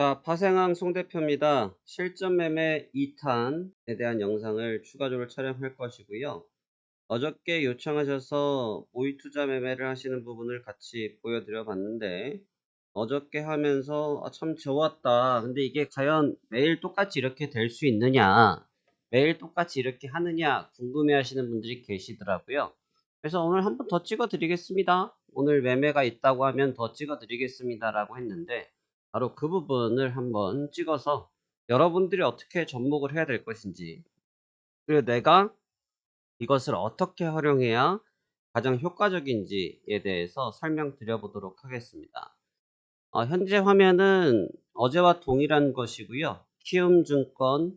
자, 파생항 송 대표입니다. 실전 매매 2탄에 대한 영상을 추가적으로 촬영할 것이고요. 어저께 요청하셔서 모의 투자 매매를 하시는 부분을 같이 보여드려 봤는데, 어저께 하면서 참 좋았다. 근데 이게 과연 매일 똑같이 이렇게 될 수 있느냐, 매일 똑같이 이렇게 하느냐 궁금해 하시는 분들이 계시더라고요. 그래서 오늘 한번 더 찍어 드리겠습니다. 오늘 매매가 있다고 하면 더 찍어 드리겠습니다 라고 했는데, 바로 그 부분을 한번 찍어서 여러분들이 어떻게 접목을 해야 될 것인지, 그리고 내가 이것을 어떻게 활용해야 가장 효과적인지에 대해서 설명드려 보도록 하겠습니다. 현재 화면은 어제와 동일한 것이고요. 키움증권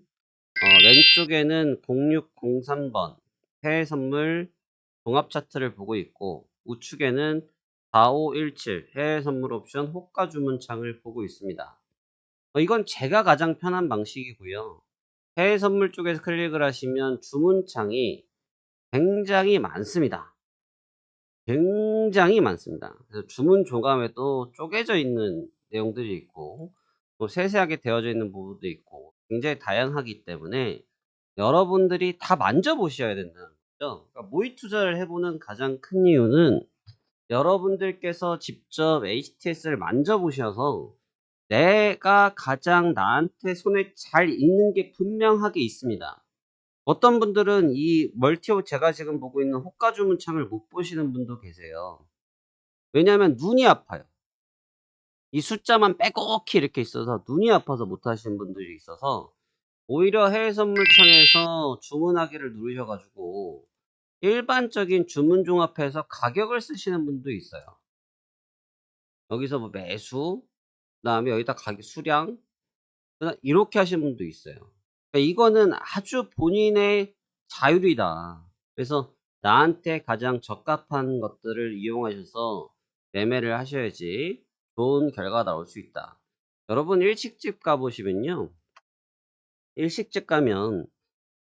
왼쪽에는 0603번 해외선물 종합차트를 보고 있고, 우측에는 4517 해외선물 옵션 호가 주문창을 보고 있습니다. 이건 제가 가장 편한 방식이고요. 해외선물 쪽에서 클릭을 하시면 주문창이 굉장히 많습니다. 굉장히 많습니다. 그래서 주문 조감에도 쪼개져 있는 내용들이 있고, 또 세세하게 되어져 있는 부분도 있고, 굉장히 다양하기 때문에 여러분들이 다 만져보셔야 된다는 거죠. 그러니까 모의 투자를 해보는 가장 큰 이유는 여러분들께서 직접 HTS를 만져보셔서 내가 가장 나한테 손에 잘 익는 게 분명하게 있습니다. 어떤 분들은 이 멀티업 제가 지금 보고 있는 호가 주문창을 못 보시는 분도 계세요. 왜냐하면 눈이 아파요. 이 숫자만 빼곡히 이렇게 있어서 눈이 아파서 못 하시는 분들이 있어서, 오히려 해외 선물창에서 주문하기를 누르셔 가지고 일반적인 주문 종합해서 가격을 쓰시는 분도 있어요. 여기서 뭐 매수, 그다음에 여기다 가격 수량, 이렇게 하시는 분도 있어요. 그러니까 이거는 아주 본인의 자율이다. 그래서 나한테 가장 적합한 것들을 이용하셔서 매매를 하셔야지 좋은 결과가 나올 수 있다. 여러분 일식집 가보시면요. 일식집 가면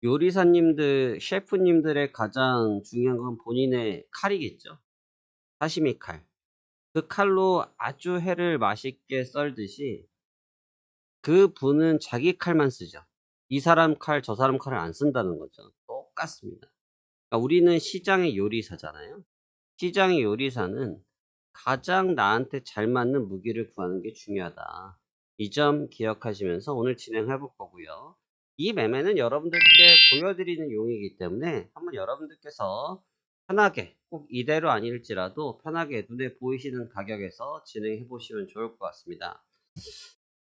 요리사님들, 셰프님들의 가장 중요한 건 본인의 칼이겠죠. 사시미 칼. 그 칼로 아주 회를 맛있게 썰듯이 그분은 자기 칼만 쓰죠. 이 사람 칼, 저 사람 칼을 안 쓴다는 거죠. 똑같습니다. 그러니까 우리는 시장의 요리사잖아요. 시장의 요리사는 가장 나한테 잘 맞는 무기를 구하는 게 중요하다. 이 점 기억하시면서 오늘 진행해 볼 거고요. 이 매매는 여러분들께 보여드리는 용이기 때문에 한번 여러분들께서 편하게, 꼭 이대로 아닐지라도 편하게 눈에 보이시는 가격에서 진행해 보시면 좋을 것 같습니다.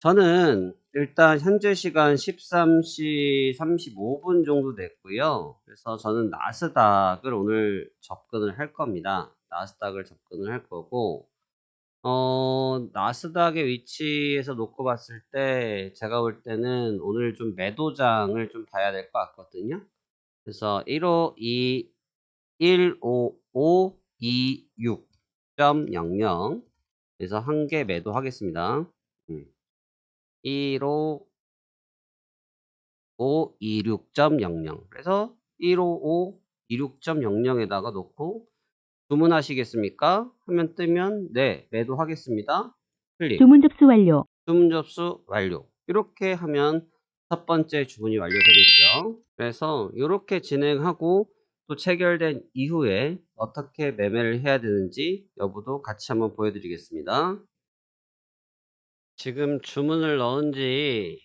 저는 일단 현재 시간 13시 35분 정도 됐고요. 그래서 저는 나스닥을 오늘 접근을 할 겁니다. 나스닥을 접근을 할 거고, 나스닥의 위치에서 놓고 봤을 때 제가 볼 때는 오늘 좀 매도장을 좀 봐야 될 것 같거든요. 그래서 15526.00, 그래서 한 개 매도하겠습니다. 15526.00, 그래서 15526.00에다가 놓고 주문하시겠습니까? 하면 뜨면 네, 매도하겠습니다. 클릭. 주문 접수 완료. 주문 접수 완료. 이렇게 하면 첫 번째 주문이 완료되겠죠. 그래서 이렇게 진행하고 또 체결된 이후에 어떻게 매매를 해야 되는지 여부도 같이 한번 보여드리겠습니다. 지금 주문을 넣은 지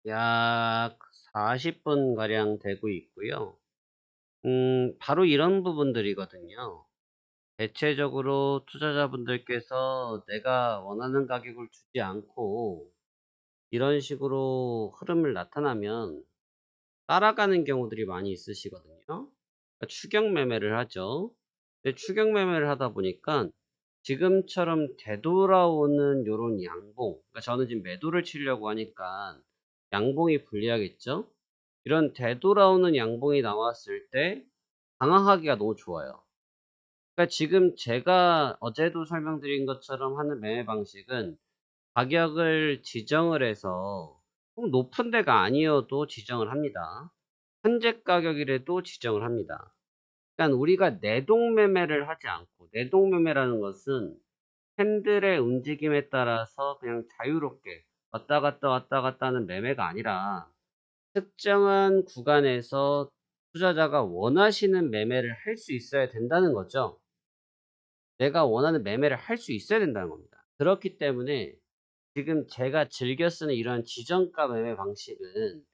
약 40분 가량 되고 있고요. 바로 이런 부분들이거든요. 대체적으로 투자자분들께서 내가 원하는 가격을 주지 않고 이런 식으로 흐름을 나타나면 따라가는 경우들이 많이 있으시거든요. 그러니까 추격 매매를 하죠. 근데 추격 매매를 하다 보니까 지금처럼 되돌아오는 요런 양봉, 그러니까 저는 지금 매도를 치려고 하니까 양봉이 불리하겠죠. 이런 되돌아오는 양봉이 나왔을 때 방어하기가 너무 좋아요. 그러니까 지금 제가 어제도 설명드린 것처럼 하는 매매 방식은 가격을 지정을 해서 꼭 높은 데가 아니어도 지정을 합니다. 현재 가격이라도 지정을 합니다. 그러니까 우리가 내동 매매를 하지 않고, 내동 매매라는 것은 캔들의 움직임에 따라서 그냥 자유롭게 왔다 갔다 왔다 갔다 하는 매매가 아니라 특정한 구간에서 투자자가 원하시는 매매를 할 수 있어야 된다는 거죠. 내가 원하는 매매를 할 수 있어야 된다는 겁니다. 그렇기 때문에 지금 제가 즐겨 쓰는 이런 지정가 매매 방식은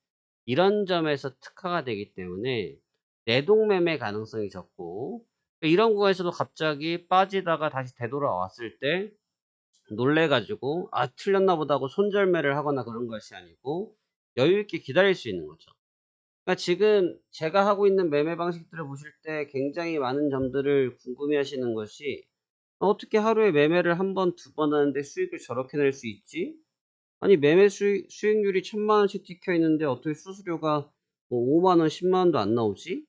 이런 점에서 특화가 되기 때문에 내동 매매 가능성이 적고, 이런 구간에서도 갑자기 빠지다가 다시 되돌아왔을 때 놀래 가지고 '아 틀렸나 보다.' 하고 손절매를 하거나 그런 것이 아니고 여유 있게 기다릴 수 있는 거죠. 그러니까 지금 제가 하고 있는 매매 방식들을 보실 때 굉장히 많은 점들을 궁금해하시는 것이 '어떻게 하루에 매매를 한 번, 두 번 하는데 수익을 저렇게 낼 수 있지? 아니 매매 수익률이 1,000만 원씩 찍혀 있는데 어떻게 수수료가 뭐 5만 원, 10만 원도 안 나오지?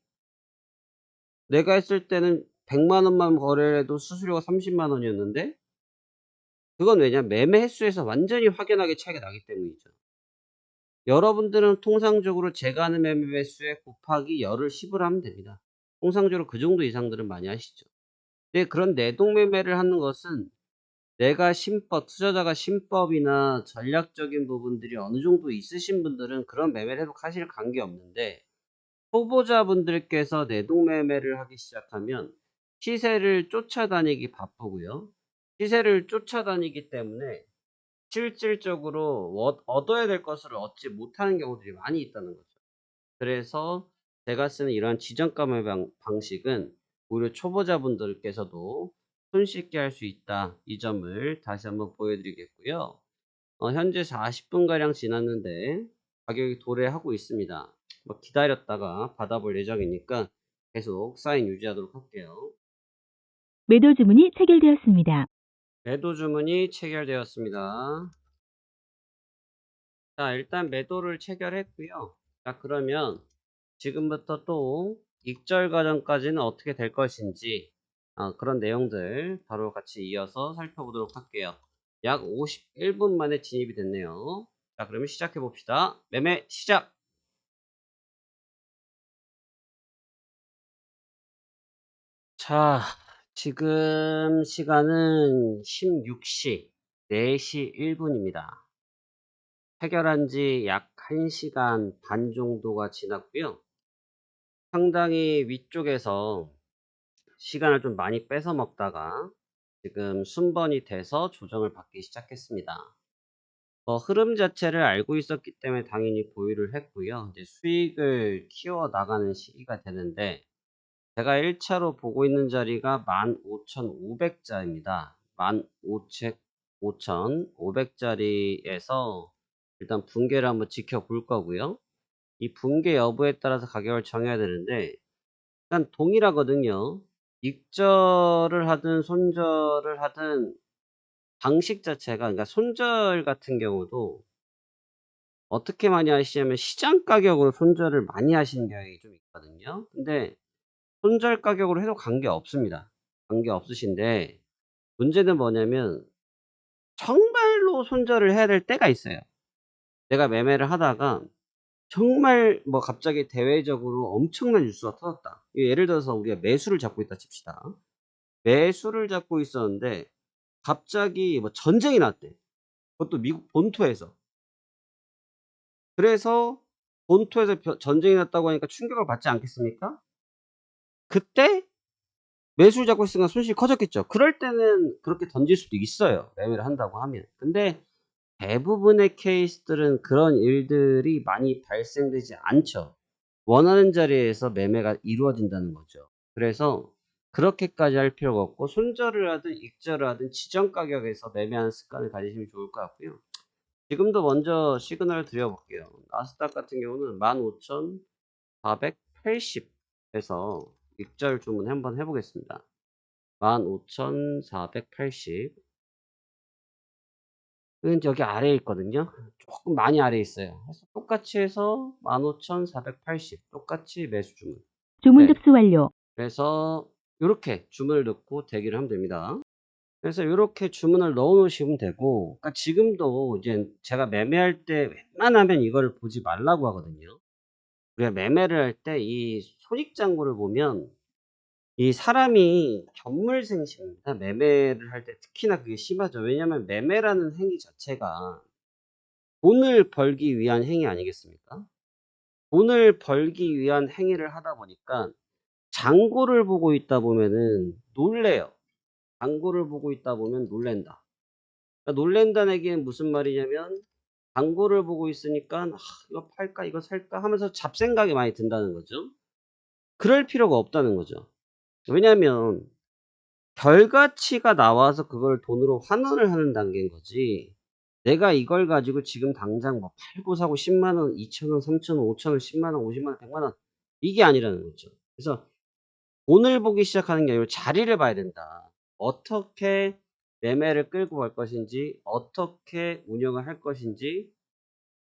내가 했을 때는 100만 원만 거래를 해도 수수료가 30만 원이었는데?' 그건 왜냐 매매 횟수에서 완전히 확연하게 차이가 나기 때문이죠. 여러분들은 통상적으로 제가 하는 매매 횟수에 곱하기 열을 10을 하면 됩니다. 통상적으로 그 정도 이상들은 많이 하시죠. 근데 그런 내동 매매를 하는 것은 내가 심법, 투자자가 심법이나 전략적인 부분들이 어느 정도 있으신 분들은 그런 매매를 해도 사실 관계없는데, 초보자분들께서 내동 매매를 하기 시작하면 시세를 쫓아다니기 바쁘고요. 시세를 쫓아다니기 때문에 실질적으로 얻어야 될 것을 얻지 못하는 경우들이 많이 있다는 거죠. 그래서 제가 쓰는 이러한 지정가 매매 방식은 오히려 초보자분들께서도 손쉽게 할 수 있다. 이 점을 다시 한번 보여드리겠고요. 현재 40분 가량 지났는데 가격이 도래하고 있습니다. 뭐 기다렸다가 받아볼 예정이니까 계속 사인 유지하도록 할게요. 매도 주문이 체결되었습니다. 매도 주문이 체결되었습니다. 자, 일단 매도를 체결했고요. 자, 그러면 지금부터 또 익절 과정까지는 어떻게 될 것인지, 그런 내용들 바로 같이 이어서 살펴보도록 할게요. 약 51분 만에 진입이 됐네요. 자, 그러면 시작해 봅시다. 매매 시작! 자, 지금 시간은 16시 4시 1분입니다. 해결한 지 약 1시간 반 정도가 지났고요. 상당히 위쪽에서 시간을 좀 많이 뺏어 먹다가 지금 순번이 돼서 조정을 받기 시작했습니다. 흐름 자체를 알고 있었기 때문에 당연히 보유를 했고요. 이제 수익을 키워 나가는 시기가 되는데, 제가 1차로 보고 있는 자리가 15,500자입니다. 15,500자리에서 일단 붕괴를 한번 지켜볼 거고요. 이 붕괴 여부에 따라서 가격을 정해야 되는데, 일단 동일하거든요. 익절을 하든 손절을 하든 방식 자체가, 그러니까 손절 같은 경우도 어떻게 많이 하시냐면 시장 가격으로 손절을 많이 하시는 경향이 좀 있거든요. 근데 손절 가격으로 해도 관계없습니다. 관계없으신데, 문제는 뭐냐면 정말로 손절을 해야 될 때가 있어요. 내가 매매를 하다가 정말 뭐 갑자기 대외적으로 엄청난 뉴스가 터졌다. 예를 들어서 우리가 매수를 잡고 있다 칩시다. 매수를 잡고 있었는데 갑자기 뭐 전쟁이 났대. 그것도 미국 본토에서. 그래서 본토에서 전쟁이 났다고 하니까 충격을 받지 않겠습니까? 그때 매수를 잡고 있으니까 손실이 커졌겠죠. 그럴 때는 그렇게 던질 수도 있어요, 매매를 한다고 하면. 근데 대부분의 케이스들은 그런 일들이 많이 발생되지 않죠. 원하는 자리에서 매매가 이루어진다는 거죠. 그래서 그렇게까지 할 필요가 없고, 손절을 하든 익절을 하든 지정 가격에서 매매하는 습관을 가지시면 좋을 것 같고요. 지금도 먼저 시그널을 드려볼게요. 나스닥 같은 경우는 15,480에서 익절 주문 한번 해보겠습니다. 15,480. 여기 아래에 있거든요. 조금 많이 아래에 있어요. 그래서 똑같이 해서 15,480 똑같이 매수 주문. 주문 네. 접수 완료. 그래서 요렇게 주문을 넣고 대기를 하면 됩니다. 그래서 요렇게 주문을 넣어 놓으시면 되고, 그러니까 지금도 이제 제가 매매할 때 웬만하면 이거를 보지 말라고 하거든요. 우리가 매매를 할 때 이 손익장부를 보면 이 사람이 견물생심입니다. 매매를 할 때 특히나 그게 심하죠. 왜냐하면 매매라는 행위 자체가 돈을 벌기 위한 행위 아니겠습니까? 돈을 벌기 위한 행위를 하다 보니까 장고를 보고 있다 보면은 놀래요. 장고를 보고 있다 보면 놀랜다. 그러니까 놀랜다는 얘기는 무슨 말이냐면 광고를 보고 있으니까 '아 이거 팔까? 이거 살까?' 하면서 잡생각이 많이 든다는 거죠. 그럴 필요가 없다는 거죠. 왜냐하면 결과치가 나와서 그걸 돈으로 환원을 하는 단계인 거지, 내가 이걸 가지고 지금 당장 뭐 팔고 사고 10만 원, 2천 원, 3천 원, 5천 원, 10만 원, 50만 원, 100만 원 이게 아니라는 거죠. 그래서 돈을 보기 시작하는 게 아니라 자리를 봐야 된다. 어떻게 매매를 끌고 갈 것인지, 어떻게 운영을 할 것인지,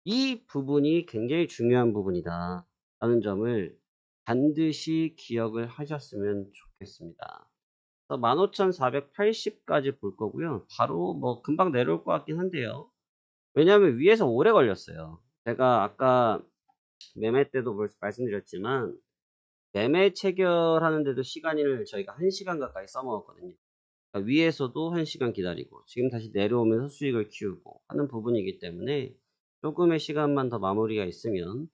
이 부분이 굉장히 중요한 부분이다 라는 점을 반드시 기억을 하셨으면 좋겠습니다. 15,480 까지 볼 거고요. 바로 뭐 금방 내려올 것 같긴 한데요. 왜냐하면 위에서 오래 걸렸어요. 제가 아까 매매 때도 말씀드렸지만 매매 체결하는 데도 시간을 저희가 1시간 가까이 써먹었거든요. 그러니까 위에서도 1시간 기다리고 지금 다시 내려오면서 수익을 키우고 하는 부분이기 때문에 조금의 시간만 더 마무리가 있으면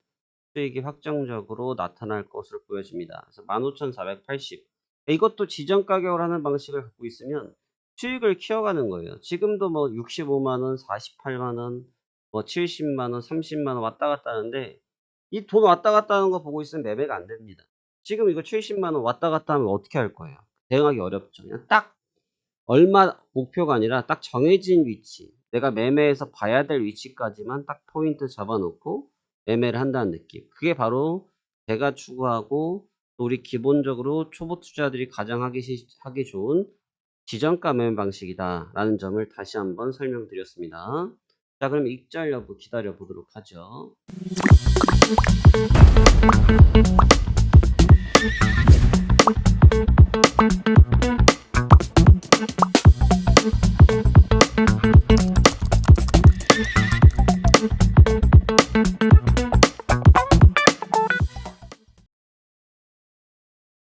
수익이 확정적으로 나타날 것으로 보여집니다. 그래서 15,480 이것도 지정 가격을 하는 방식을 갖고 있으면 수익을 키워가는 거예요. 지금도 뭐 65만 원, 48만 원, 뭐 70만 원, 30만 원 왔다 갔다 하는데 이 돈 왔다 갔다 하는 거 보고 있으면 매매가 안 됩니다. 지금 이거 70만 원 왔다 갔다 하면 어떻게 할 거예요? 대응하기 어렵죠. 그냥 딱 얼마 목표가 아니라 딱 정해진 위치, 내가 매매에서 봐야 될 위치까지만 딱 포인트 잡아 놓고 매매를 한다는 느낌. 그게 바로 제가 추구하고 또 우리 기본적으로 초보 투자들이 가장 하기 좋은 지정가 매매 방식이다라는 점을 다시 한번 설명드렸습니다. 자, 그럼 익절 여부 기다려 보도록 하죠.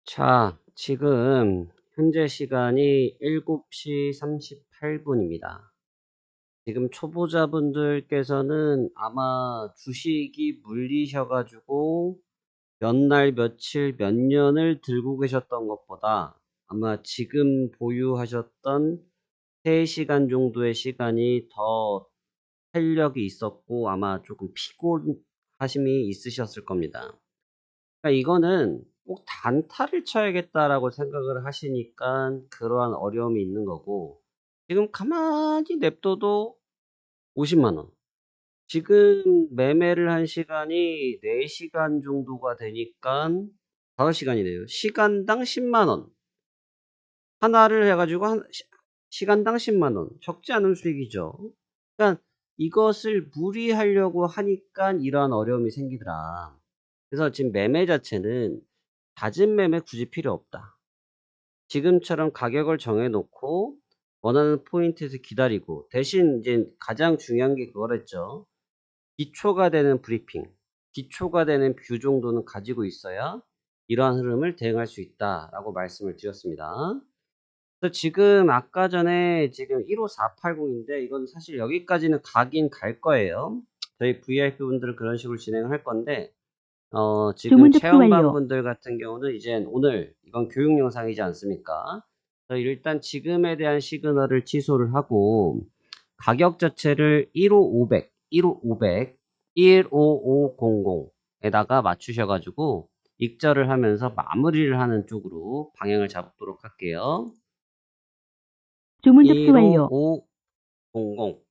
자, 지금 현재 시간이 7시 38분입니다. 지금 초보자분들께서는 아마 주식이 물리셔 가지고 몇 날 며칠 몇 년을 들고 계셨던 것보다 아마 지금 보유하셨던 3시간 정도의 시간이 더 탄력이 있었고 아마 조금 피곤하심이 있으셨을 겁니다. 그러니까 이거는 꼭 단타를 쳐야겠다라고 생각을 하시니까 그러한 어려움이 있는 거고, 지금 가만히 냅둬도 50만 원. 지금 매매를 한 시간이 4시간 정도가 되니까 5시간이네요. 시간당 10만 원. 하나를 해 가지고 시간당 10만 원. 적지 않은 수익이죠. 그러니까 이것을 무리하려고 하니까 이러한 어려움이 생기더라. 그래서 지금 매매 자체는 잦은 매매 굳이 필요 없다. 지금처럼 가격을 정해 놓고 원하는 포인트에서 기다리고, 대신 이제 가장 중요한 게 그거랬죠. 기초가 되는 브리핑, 기초가 되는 뷰 정도는 가지고 있어야 이러한 흐름을 대응할 수 있다라고 말씀을 드렸습니다. 그래서 지금 아까 전에 지금 15480인데 이건 사실 여기까지는 가긴 갈 거예요. 저희 VIP 분들은 그런 식으로 진행을 할 건데 지금 주문 접수 체험반 완료. 분들 같은 경우는 이제 오늘 이건 교육 영상이지 않습니까? 그래서 일단 지금에 대한 시그널을 취소를 하고 가격 자체를 15500, 15500, 15500에다가 맞추셔 가지고 익절을 하면서 마무리를 하는 쪽으로 방향을 잡도록 할게요. 주문 접수 완료. 15500.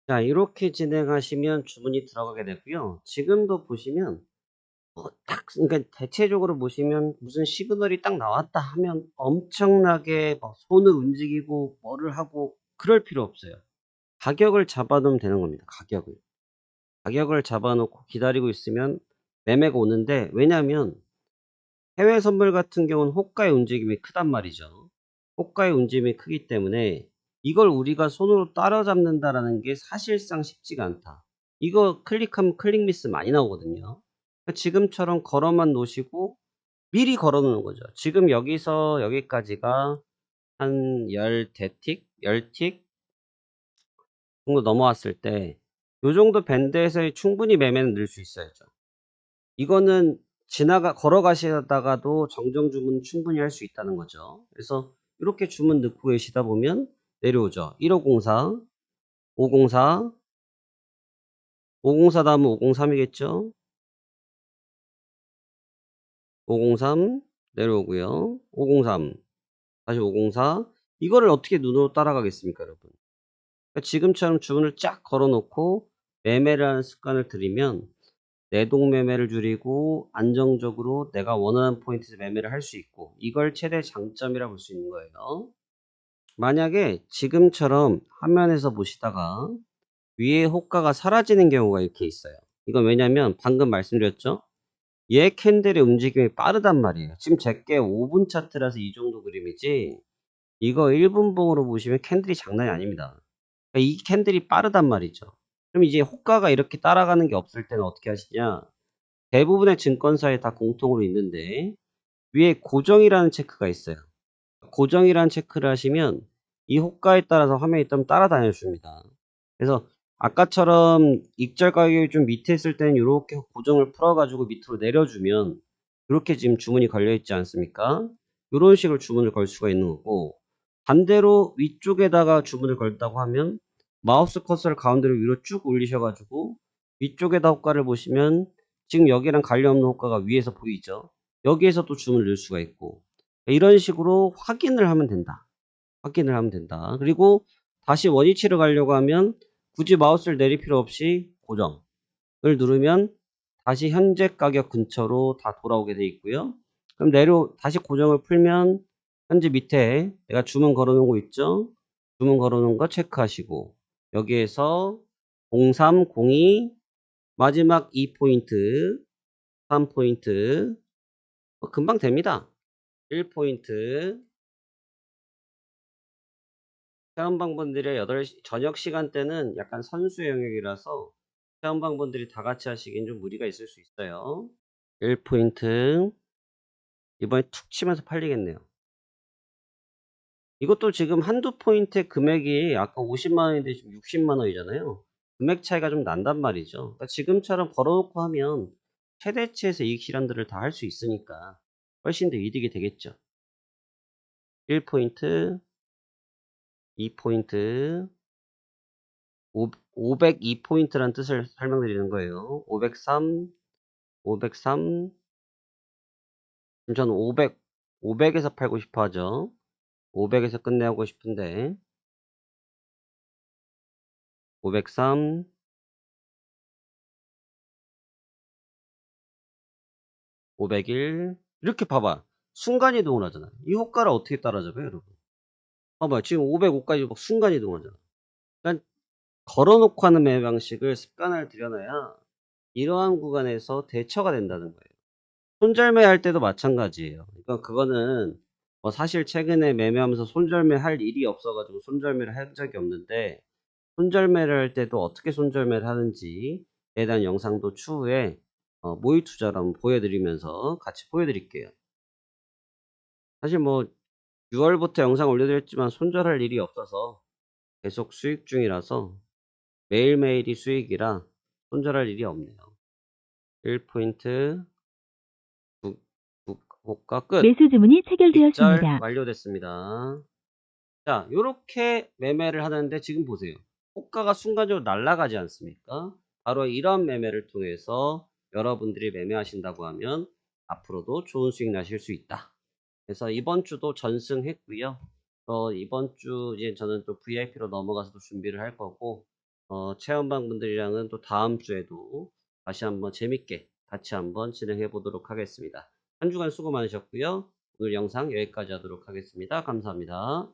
자, 이렇게 진행하시면 주문이 들어가게 되고요. 지금도 보시면 그러니까 대체적으로 보시면 무슨 시그널이 딱 나왔다 하면 엄청나게 막 손을 움직이고 뭐를 하고 그럴 필요 없어요. 가격을 잡아 놓으면 되는 겁니다. 가격을 잡아 놓고 기다리고 있으면 매매가 오는데, 왜냐하면 해외 선물 같은 경우는 호가의 움직임이 크단 말이죠. 호가의 움직임이 크기 때문에 이걸 우리가 손으로 따라잡는다라는 게 사실상 쉽지가 않다. 이거 클릭하면 클릭 미스 많이 나오거든요. 그러니까 지금처럼 걸어만 놓으시고 미리 걸어 놓는 거죠. 지금 여기서 여기까지가 한 10틱 정도 넘어왔을 때 요 정도 밴드에서 충분히 매매는 늘 수 있어야죠. 이거는 걸어가시다가도 정정 주문 충분히 할 수 있다는 거죠. 그래서 이렇게 주문 넣고 계시다 보면 내려오죠. 1504, 504, 504 다음은 503이겠죠. 503 내려오고요. 503 다시 504. 이거를 어떻게 눈으로 따라가겠습니까, 여러분? 그러니까 지금처럼 주문을 쫙 걸어 놓고 매매를 하는 습관을 들이면 내동 매매를 줄이고 안정적으로 내가 원하는 포인트에서 매매를 할 수 있고, 이걸 최대 장점이라 볼 수 있는 거예요. 만약에 지금처럼 화면에서 보시다가 위에 호가가 사라지는 경우가 이렇게 있어요. 이건 왜냐면 방금 말씀드렸죠? 얘 캔들의 움직임이 빠르단 말이에요. 지금 제게 5분 차트라서 이 정도 그림이지, 이거 1분 봉으로 보시면 캔들이 장난이 아닙니다. 그러니까 이 캔들이 빠르단 말이죠. 그럼 이제 호가가 이렇게 따라가는 게 없을 때는 어떻게 하시냐? 대부분의 증권사에 다 공통으로 있는데 위에 고정이라는 체크가 있어요. 고정이라는 체크를 하시면 이 호가에 따라서 화면이 좀 따라다녀 줍니다. 그래서 아까처럼 익절 가격이 좀 밑에 있을 때는 이렇게 고정을 풀어가지고 밑으로 내려주면 이렇게 지금 주문이 걸려 있지 않습니까? 이런 식으로 주문을 걸 수가 있는 거고, 반대로 위쪽에다가 주문을 걸다고 하면 마우스 커서를 가운데로 위로 쭉 올리셔가지고 위쪽에다 호가를 보시면 지금 여기랑 관련 없는 호가가 위에서 보이죠? 여기에서 또 주문을 넣을 수가 있고, 이런 식으로 확인을 하면 된다. 확인을 하면 된다. 그리고 다시 원위치로 가려고 하면 굳이 마우스를 내릴 필요 없이 고정을 누르면 다시 현재 가격 근처로 다 돌아오게 돼 있고요. 그럼 다시 고정을 풀면 현재 밑에 내가 주문 걸어 놓은 거 있죠? 주문 걸어 놓은 거 체크하시고 여기에서 0302 마지막 2포인트 3포인트 금방 됩니다. 1포인트 체험방분들의 8시 저녁 시간대는 약간 선수의 영역이라서 체험방분들이 다 같이 하시기엔 좀 무리가 있을 수 있어요. 1포인트 이번에 툭 치면서 팔리겠네요. 이것도 지금 한두 포인트의 금액이 아까 50만원인데 지금 60만원이잖아요. 금액 차이가 좀 난단 말이죠. 그러니까 지금처럼 걸어놓고 하면 최대치에서 이익 실현들을 다 할 수 있으니까 훨씬 더 이득이 되겠죠. 1포인트 2포인트 502포인트라는 뜻을 설명드리는 거예요. 503 503 지금 저는 500에서 팔고 싶어 하죠. 500에서 끝내고 싶은데 503 501 이렇게 봐봐. 순간이동을 하잖아. 이 효과를 어떻게 따라잡아요, 여러분? 봐봐. 지금 505까지 막 순간이동하잖아. 그러니까 걸어놓고 하는 매매 방식을 습관을 들여놔야 이러한 구간에서 대처가 된다는 거예요. 손절매 할 때도 마찬가지예요. 그러니까 그거는 사실 최근에 매매하면서 손절매 할 일이 없어가지고 손절매를 한 적이 없는데, 손절매를 할 때도 어떻게 손절매를 하는지에 대한 영상도 추후에 모의 투자를 한번 보여드리면서 같이 보여드릴게요. 사실 6월부터 영상 올려드렸지만 손절할 일이 없어서 계속 수익 중이라서 매일매일이 수익이라 손절할 일이 없네요. 1포인트 호가 끝. 매수 주문이 익절 체결되었습니다. 완료됐습니다. 자, 요렇게 매매를 하는데 지금 보세요. 호가가 순간적으로 날아가지 않습니까? 바로 이런 매매를 통해서 여러분들이 매매하신다고 하면 앞으로도 좋은 수익 나실 수 있다. 그래서 이번 주도 전승했고요. 이번 주 이제 저는 또 VIP로 넘어가서 또 준비를 할 거고, 체험방 분들이랑은 또 다음 주에도 다시 한번 재밌게 같이 한번 진행해 보도록 하겠습니다. 한 주간 수고 많으셨고요. 오늘 영상 여기까지 하도록 하겠습니다. 감사합니다.